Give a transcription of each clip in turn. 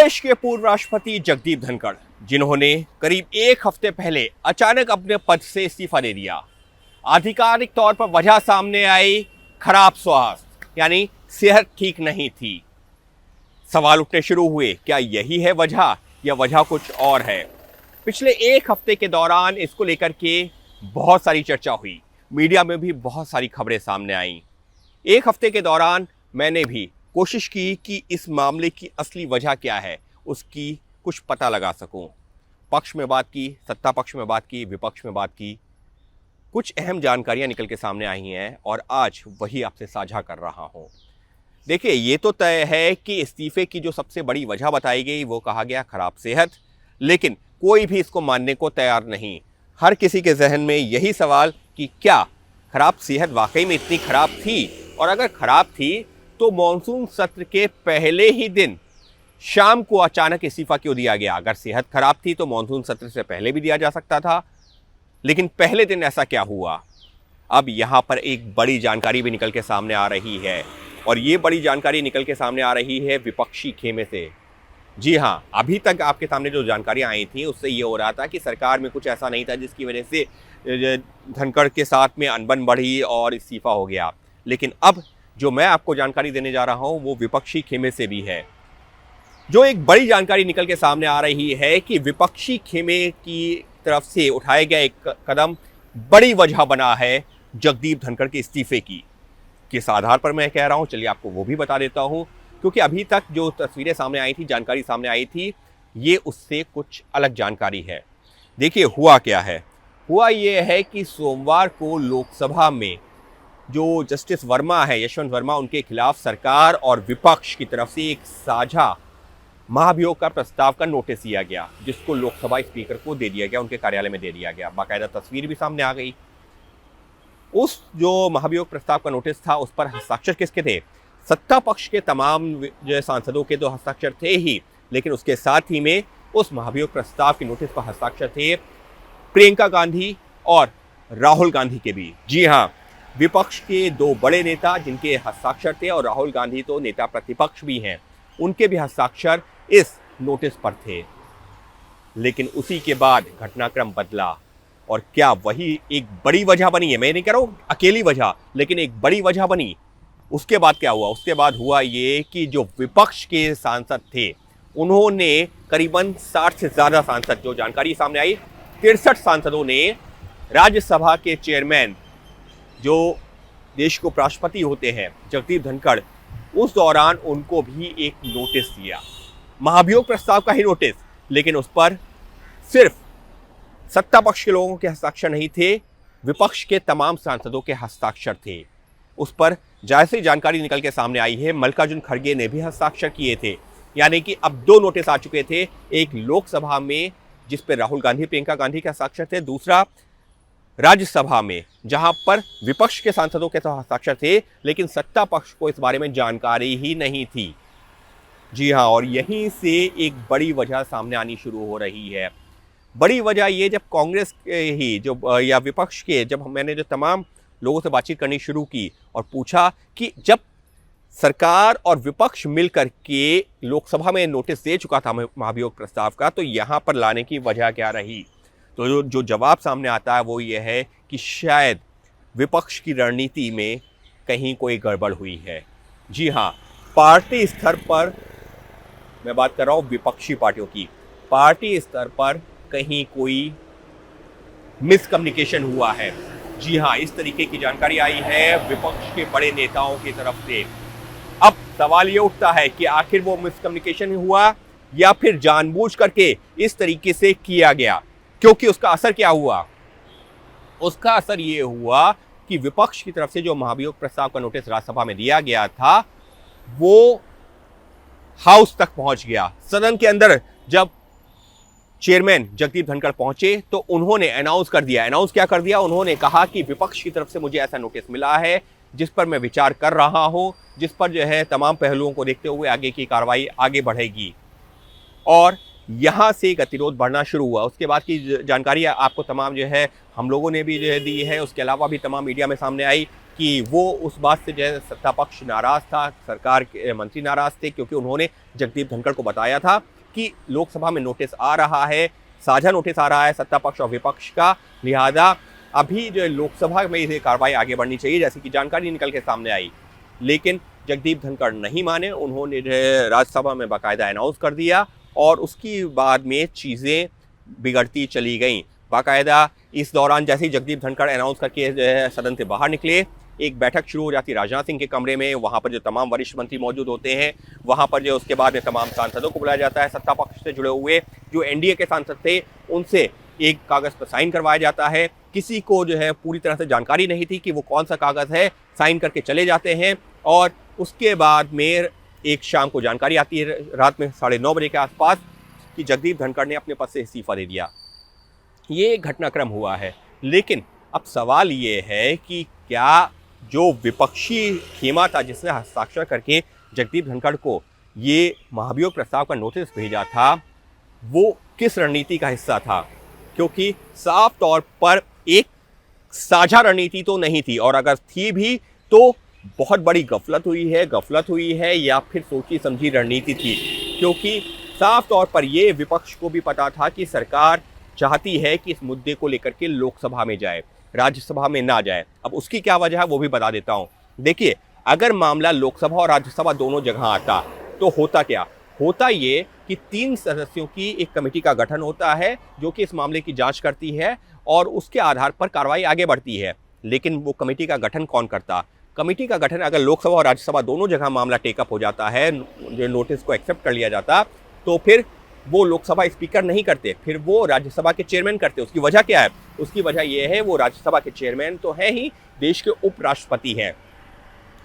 देश के पूर्व राष्ट्रपति जगदीप धनखड़, जिन्होंने करीब एक हफ्ते पहले अचानक अपने पद से इस्तीफा दे दिया। आधिकारिक तौर पर वजह सामने आई खराब स्वास्थ्य, यानी सेहत ठीक नहीं थी। सवाल उठने शुरू हुए, क्या यही है वजह या वजह कुछ और है? पिछले एक हफ्ते के दौरान इसको लेकर के बहुत सारी चर्चा हुई, मीडिया में भी बहुत सारी खबरें सामने आईं। एक हफ्ते के दौरान मैंने भी कोशिश की कि इस मामले की असली वजह क्या है, उसकी कुछ पता लगा सकूं। पक्ष में बात की, सत्ता पक्ष में बात की, विपक्ष में बात की। कुछ अहम जानकारियां निकल के सामने आई हैं और आज वही आपसे साझा कर रहा हूं। देखिए, ये तो तय है कि इस्तीफे की जो सबसे बड़ी वजह बताई गई वो कहा गया खराब सेहत, लेकिन कोई भी इसको मानने को तैयार नहीं। हर किसी के जहन में यही सवाल कि क्या खराब सेहत वाकई में इतनी खराब थी, और अगर खराब थी तो मॉनसून सत्र के पहले ही दिन शाम को अचानक इस्तीफा क्यों दिया गया? अगर सेहत खराब थी तो मॉनसून सत्र से पहले भी दिया जा सकता था, लेकिन पहले दिन ऐसा क्या हुआ? अब यहां पर एक बड़ी जानकारी भी निकल के सामने आ रही है, और ये बड़ी जानकारी निकल के सामने आ रही है विपक्षी खेमे से। जी हाँ, अभी तक आपके सामने जो जानकारियां आई थी उससे ये हो रहा था कि सरकार में कुछ ऐसा नहीं था जिसकी वजह से धनखड़ के साथ में अनबन बढ़ी और इस्तीफा हो गया। लेकिन अब जो मैं आपको जानकारी देने जा रहा हूं वो विपक्षी खेमे से भी है। जो एक बड़ी जानकारी निकल के सामने आ रही है कि विपक्षी खेमे की तरफ से उठाया गया एक कदम बड़ी वजह बना है जगदीप धनखड़ के इस्तीफे की। किस आधार पर मैं कह रहा हूं, चलिए आपको वो भी बता देता हूं, क्योंकि अभी तक जो तस्वीरें सामने आई थी, जानकारी सामने आई थी, ये उससे कुछ अलग जानकारी है। देखिए हुआ क्या है। हुआ ये है कि सोमवार को लोकसभा में जो जस्टिस वर्मा है, यशवंत वर्मा, उनके खिलाफ सरकार और विपक्ष की तरफ से एक साझा महाभियोग का प्रस्ताव का नोटिस दिया गया, जिसको लोकसभा स्पीकर को दे दिया गया, उनके कार्यालय में दे दिया गया। बाकायदा तस्वीर भी सामने आ गई। उस जो महाभियोग प्रस्ताव का नोटिस था उस पर हस्ताक्षर किसके थे? सत्ता पक्ष के तमाम जो सांसदों के तो हस्ताक्षर थे ही, लेकिन उसके साथ ही में उस महाभियोग प्रस्ताव के नोटिस पर हस्ताक्षर थे प्रियंका गांधी और राहुल गांधी के भी। जी हाँ, विपक्ष के दो बड़े नेता जिनके हस्ताक्षर थे, और राहुल गांधी तो नेता प्रतिपक्ष भी हैं, उनके भी हस्ताक्षर इस नोटिस पर थे। लेकिन उसी के बाद घटनाक्रम बदला, और क्या वही एक बड़ी वजह बनी है? मैं नहीं कह रहा हूं अकेली वजह, लेकिन एक बड़ी वजह बनी। उसके बाद क्या हुआ? उसके बाद हुआ ये कि जो विपक्ष के सांसद थे उन्होंने करीबन 60 से ज्यादा सांसद, जो जानकारी सामने आई 63 सांसदों ने राज्यसभा के चेयरमैन, जो देश को उपराष्ट्रपति होते हैं, जगदीप धनखड़, उस दौरान उनको भी एक नोटिस दिया, महाभियोग प्रस्ताव का ही नोटिस। लेकिन उस पर सिर्फ सत्ता पक्ष के लोगों के हस्ताक्षर नहीं थे, विपक्ष के तमाम सांसदों के हस्ताक्षर थे। उस पर जैसे जानकारी निकल के सामने आई है, मल्लिकार्जुन खड़गे ने भी हस्ताक्षर किए थे। यानी कि अब दो नोटिस आ चुके थे, एक लोकसभा में जिस पर राहुल गांधी, प्रियंका गांधी के हस्ताक्षर थे, दूसरा राज्यसभा में जहां पर विपक्ष के सांसदों के तो हस्ताक्षर थे, लेकिन सत्ता पक्ष को इस बारे में जानकारी ही नहीं थी। जी हाँ, और यहीं से एक बड़ी वजह सामने आनी शुरू हो रही है। बड़ी वजह ये, जब कांग्रेस के ही जो या विपक्ष के, जब मैंने जो तमाम लोगों से बातचीत करनी शुरू की और पूछा कि जब सरकार और विपक्ष मिलकर के लोकसभा में नोटिस दे चुका था महाभियोग प्रस्ताव का, तो यहाँ पर लाने की वजह क्या रही? तो जो जवाब सामने आता है वो ये है कि शायद विपक्ष की रणनीति में कहीं कोई गड़बड़ हुई है। जी हाँ, पार्टी स्तर पर मैं बात कर रहा हूँ, विपक्षी पार्टियों की पार्टी स्तर पर कहीं कोई मिसकम्युनिकेशन हुआ है। जी हाँ, इस तरीके की जानकारी आई है विपक्ष के बड़े नेताओं की तरफ से। अब सवाल ये उठता है कि आखिर वो मिसकम्युनिकेशन हुआ या फिर जानबूझ करके इस तरीके से किया गया? क्योंकि उसका असर क्या हुआ? उसका असर ये हुआ कि विपक्ष की तरफ से जो महाभियोग प्रस्ताव का नोटिस राज्यसभा में दिया गया था वो हाउस तक पहुंच गया। सदन के अंदर जब चेयरमैन जगदीप धनखड़ पहुंचे तो उन्होंने अनाउंस कर दिया। अनाउंस क्या कर दिया? उन्होंने कहा कि विपक्ष की तरफ से मुझे ऐसा नोटिस मिला है जिस पर मैं विचार कर रहा हूं, जिस पर जो है तमाम पहलुओं को देखते हुए आगे की कार्रवाई आगे बढ़ेगी। और यहाँ से गतिरोध बढ़ना शुरू हुआ। उसके बाद की जानकारी आपको तमाम जो है हम लोगों ने भी जो है दी है, उसके अलावा भी तमाम मीडिया में सामने आई कि वो उस बात से जो है सत्ता पक्ष नाराज़ था, सरकार के मंत्री नाराज़ थे, क्योंकि उन्होंने जगदीप धनखड़ को बताया था जबकि लोकसभा में नोटिस आ रहा है, साझा नोटिस आ रहा है सत्ता पक्ष और विपक्ष का। लिहाजा अभी जो लोकसभा में ये कार्रवाई आगे बढ़नी चाहिए, जैसे कि जानकारी निकल के सामने आई। लेकिन जगदीप धनखड़ नहीं माने, उन्होंने जो है राज्यसभा में बाकायदा अनाउंस कर दिया और उसकी बाद में चीज़ें बिगड़ती चली गईं। बाकायदा इस दौरान जैसे ही जगदीप धनखड़ अनाउंस करके जो है सदन से बाहर निकले, एक बैठक शुरू हो जाती है राजनाथ सिंह के कमरे में। वहाँ पर जो तमाम वरिष्ठ मंत्री मौजूद होते हैं, वहाँ पर जो उसके बाद में तमाम सांसदों को बुलाया जाता है, सत्ता पक्ष से जुड़े हुए जो एनडीए के सांसद थे उनसे एक कागज़ पर साइन करवाया जाता है। किसी को जो है पूरी तरह से जानकारी नहीं थी कि वो कौन सा कागज़ है, साइन करके चले जाते हैं और उसके बाद में एक शाम को जानकारी आती है रात में 9:30 बजे के आसपास कि जगदीप धनखड़ ने अपने पद से इस्तीफा दे दिया। ये घटनाक्रम हुआ है। लेकिन अब सवाल ये है कि क्या जो विपक्षी खेमा था जिसने हस्ताक्षर करके जगदीप धनखड़ को ये महाभियोग प्रस्ताव का नोटिस भेजा था, वो किस रणनीति का हिस्सा था? क्योंकि साफ तौर पर एक साझा रणनीति तो नहीं थी, और अगर थी भी तो बहुत बड़ी गफलत हुई है या फिर सोची समझी रणनीति थी। क्योंकि साफ तौर पर यह विपक्ष को भी पता था कि सरकार चाहती है कि इस मुद्दे को लेकर के लोकसभा में जाए, राज्यसभा में ना जाए। अब उसकी क्या वजह है वो भी बता देता हूं। देखिए, अगर मामला लोकसभा और राज्यसभा दोनों जगह आता तो होता क्या? होता ये कि 3 सदस्यों की एक कमेटी का गठन होता है जो कि इस मामले की जांच करती है और उसके आधार पर कार्रवाई आगे बढ़ती है। लेकिन वो कमेटी का गठन कौन करता? कमेटी का गठन अगर लोकसभा और राज्यसभा दोनों जगह मामला टेकअप हो जाता है, जो नोटिस को एक्सेप्ट कर लिया जाता, तो फिर वो लोकसभा स्पीकर नहीं करते, फिर वो राज्यसभा के चेयरमैन करते। उसकी वजह क्या है? उसकी वजह यह है वो राज्यसभा के चेयरमैन तो है ही, देश के उपराष्ट्रपति हैं।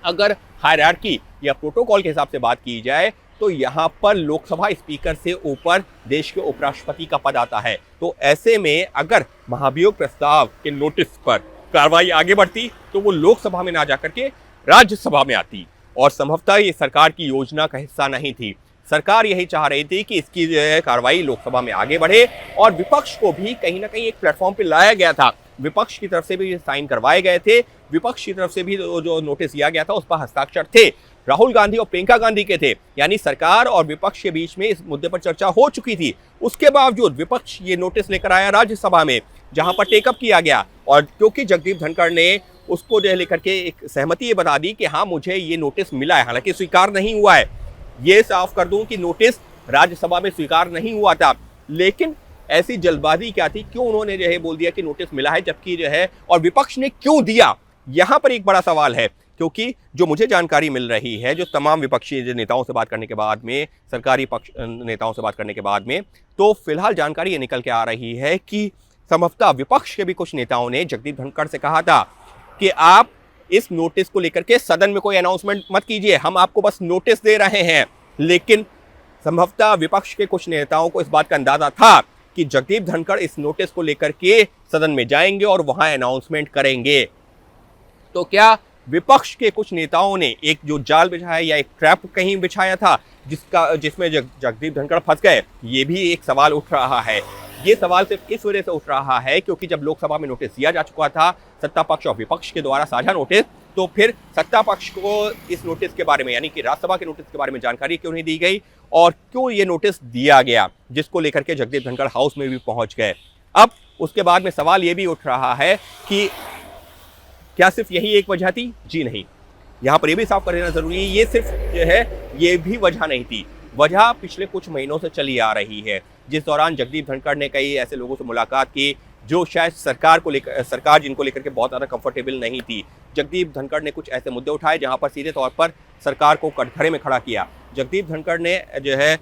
अगर हायरार्की या प्रोटोकॉल के हिसाब से बात की जाए तो यहाँ पर लोकसभा स्पीकर से ऊपर देश के उपराष्ट्रपति का पद आता है। तो ऐसे में अगर महाभियोग प्रस्ताव के नोटिस पर कार्रवाई आगे बढ़ती तो वो लोकसभा में ना जाकर के राज्यसभा में आती, और संभवतः ये सरकार की योजना का हिस्सा नहीं थी। सरकार यही चाह रही थी कि इसकी जो है कार्रवाई लोकसभा में आगे बढ़े, और विपक्ष को भी कहीं ना कहीं एक प्लेटफॉर्म पे लाया गया था। विपक्ष की तरफ से भी साइन करवाए गए थे, विपक्ष की तरफ से भी जो नोटिस दिया गया था उस पर हस्ताक्षर थे राहुल गांधी और प्रियंका गांधी के थे। यानी सरकार और विपक्ष के बीच में इस मुद्दे पर चर्चा हो चुकी थी। उसके बावजूद विपक्ष ये नोटिस लेकर आया राज्यसभा में, जहां पर टेकअप किया गया, और क्योंकि जगदीप धनखड़ ने उसको जो लेकर के एक सहमति ये बता दी कि हाँ मुझे ये नोटिस मिला है, हालांकि स्वीकार नहीं हुआ है। ये साफ कर दूं कि नोटिस राज्यसभा में स्वीकार नहीं हुआ था, लेकिन ऐसी जल्दबाजी क्या थी? क्यों उन्होंने जो है बोल दिया कि नोटिस मिला है, जबकि जो है, और विपक्ष ने क्यों दिया? यहां पर एक बड़ा सवाल है। क्योंकि जो मुझे जानकारी मिल रही है, जो तमाम विपक्षी नेताओं से बात करने के बाद में, सरकारी पक्ष नेताओं से बात करने के बाद में, तो फिलहाल जानकारी ये निकल के आ रही है कि संभवतः विपक्ष के भी कुछ नेताओं ने जगदीप धनखड़ से कहा था कि आप इस नोटिस को लेकर के सदन में कोई अनाउंसमेंट मत कीजिए, हम आपको बस नोटिस दे रहे हैं। लेकिन संभवतः विपक्ष के कुछ नेताओं को इस बात का अंदाजा था कि जगदीप धनखड़ इस नोटिस को लेकर के सदन में जाएंगे और वहां अनाउंसमेंट करेंगे। तो क्या विपक्ष के कुछ नेताओं ने एक जो जाल बिछाया या एक ट्रैप कहीं बिछाया था जिसमें जगदीप धनखड़ फंस गए? ये भी एक सवाल उठ रहा है। ये सवाल सिर्फ इस वजह से उठ रहा है क्योंकि जब लोकसभा में नोटिस दिया जा चुका था सत्ता पक्ष और विपक्ष के द्वारा साझा नोटिस, तो फिर सत्ता पक्ष को इस नोटिस के बारे में, यानी कि राज्यसभा के नोटिस के बारे में जानकारी क्यों नहीं दी गई और क्यों ये नोटिस दिया गया, जिसको लेकर के जगदीप धनखड़ हाउस में भी पहुंच गए। अब उसके बाद में सवाल ये भी उठ रहा है कि क्या सिर्फ यही एक वजह थी? जी नहीं, यहाँ पर यह भी साफ कर देना जरूरी है, ये सिर्फ जो है ये भी वजह नहीं थी। वजह पिछले कुछ महीनों से चली आ रही है, जिस दौरान जगदीप धनखड़ ने कई ऐसे लोगों से मुलाकात की जो शायद सरकार जिनको लेकर के बहुत ज़्यादा कंफर्टेबल नहीं थी। जगदीप धनखड़ ने कुछ ऐसे मुद्दे उठाए जहां पर सीधे तौर पर सरकार को कटघरे में खड़ा किया। जगदीप धनखड़ ने जो है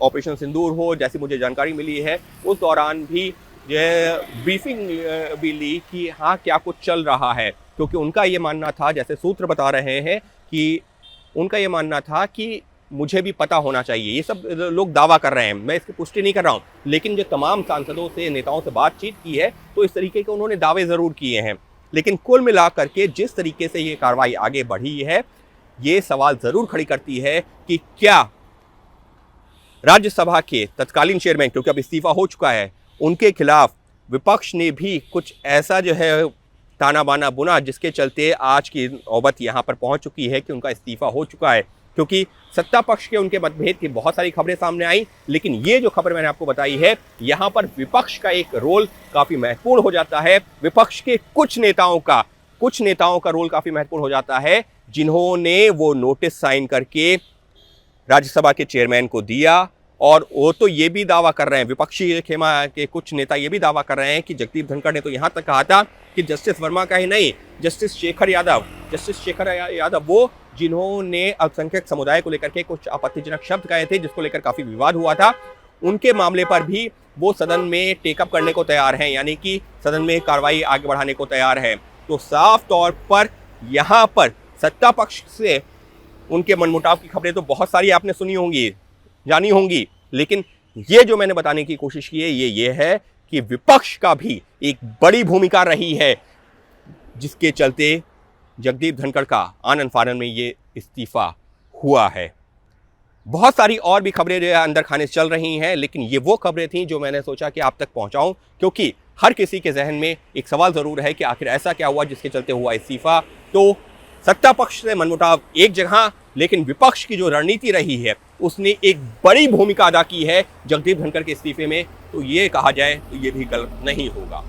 ऑपरेशन सिंदूर हो, जैसी मुझे जानकारी मिली है, उस दौरान भी जो है ब्रीफिंग भी ली कि हाँ क्या कुछ चल रहा है, क्योंकि उनका ये मानना था, जैसे सूत्र बता रहे हैं कि उनका ये मानना था कि मुझे भी पता होना चाहिए। ये सब लोग दावा कर रहे हैं, मैं इसकी पुष्टि नहीं कर रहा हूँ, लेकिन जो तमाम सांसदों से, नेताओं से बातचीत की है तो इस तरीके के उन्होंने दावे ज़रूर किए हैं। लेकिन कुल मिलाकर के जिस तरीके से ये कार्रवाई आगे बढ़ी है, ये सवाल ज़रूर खड़ी करती है कि क्या राज्यसभा के तत्कालीन चेयरमैन, क्योंकि अब इस्तीफा हो चुका है, उनके खिलाफ विपक्ष ने भी कुछ ऐसा जो है ताना बाना बुना जिसके चलते आज की नौबत यहाँ पर पहुँच चुकी है कि उनका इस्तीफा हो चुका है। क्योंकि सत्ता पक्ष के उनके मतभेद की बहुत सारी खबरें सामने आई, लेकिन ये जो खबर मैंने आपको बताई है, यहां पर विपक्ष का एक रोल काफी महत्वपूर्ण हो जाता है। विपक्ष के कुछ नेताओं का रोल काफी महत्वपूर्ण हो जाता है, जिन्होंने वो नोटिस साइन करके राज्यसभा के चेयरमैन को दिया। और वो तो ये भी दावा कर रहे हैं, विपक्षी खेमा के कुछ नेता ये भी दावा कर रहे हैं कि जगदीप धनखड़ ने तो यहां तक कहा था कि जस्टिस वर्मा का ही नहीं, जस्टिस शेखर यादव वो जिन्होंने अल्पसंख्यक समुदाय को लेकर के कुछ आपत्तिजनक शब्द कहे थे, जिसको लेकर काफी विवाद हुआ था, उनके मामले पर भी वो सदन में टेकअप करने को तैयार हैं, यानी कि सदन में कार्रवाई आगे बढ़ाने को तैयार है। तो साफ तौर पर यहां पर सत्ता पक्ष से उनके मनमुटाव की खबरें तो बहुत सारी आपने सुनी होंगी, जानी होंगी, लेकिन ये जो मैंने बताने की कोशिश की है ये है कि विपक्ष का भी एक बड़ी भूमिका रही है, जिसके चलते जगदीप धनखड़ का आनन फानन में ये इस्तीफा हुआ है। बहुत सारी और भी खबरें जो अंदर खाने से चल रही हैं, लेकिन ये वो खबरें थीं जो मैंने सोचा कि आप तक पहुंचाऊं, क्योंकि हर किसी के जहन में एक सवाल जरूर है कि आखिर ऐसा क्या हुआ जिसके चलते हुआ इस्तीफा। तो सत्ता पक्ष से मनमुटाव एक जगह, लेकिन विपक्ष की जो रणनीति रही है उसने एक बड़ी भूमिका अदा की है जगदीप धनखड़ के इस्तीफे में। तो ये कहा जाए तो ये भी गलत नहीं होगा।